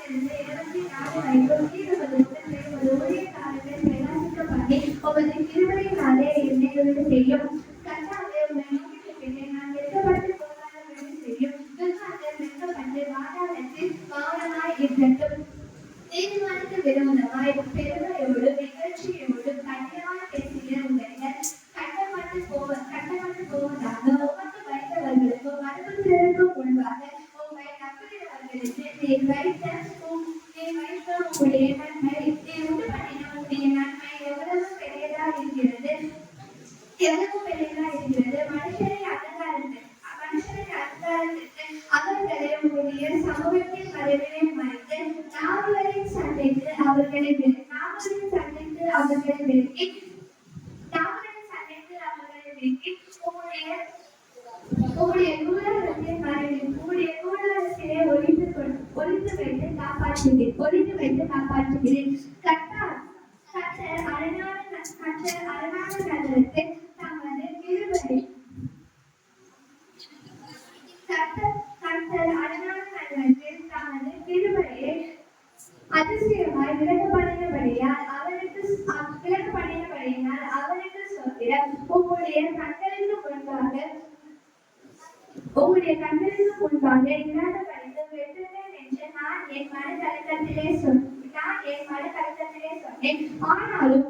இருந்து 24 வரைக்கும் 120 ஊழியக்காரர்கள் பிரகாசிக்கப்பட்டு உமது கிருபையினாலே என்னை உதவி செய்யும். கர்த்தாவே, உம்மை நோக்கியிருக்கிறேன். நான் வெட்கப்பட்டு போகாதபடி செய்யும். துன்மார்க்கர் வெட்கப்பட்டு பாதாளத்தில் மௌனமாய் இருக்கட்டும். நீதிமானுக்கு விரோதமாய் பெருமையோடும் இகழ்ச்சியோடும் கடினமாய் பேசுகிற உங்கள் கட்டப்பட்டு போவதாக உமக்கு வைத்தவர்களுக்கு மறுபுறருக்கும் முன்பாக உம்மை நம்புகிறவர்களுக்கு நீர் வைத்த உம்முடைய நன்மை, நீர் உண்டு பண்ணின உம்முடைய நன்மை எவ்வளவு பெரியதா இருக்கிறது. மனுஷரை அகங்காரத்திற்கு அவர்களை உங்களுடைய சமூகத்தில் வரவே மறைத்து நாவலரின் சண்டைக்கு அவர்களை உங்களுடைய கூடாரத்திலே ஒளித்து வைத்து காப்பாற்றுகிறேன். கர்த்தர் அரணான நகரத்தை தமது கிருபை கிருபையை அதிசயமாய் விலக பண்ணினபடியால் அவனுக்கு சொல்கிறேன். உங்களுடைய கண்களுக்கு முன்பாக இல்லாத படித்து வெட்டுவேன் என்று நான் என் மனக்கலக்கத்திலே சொன்னேன். ஆனாலும்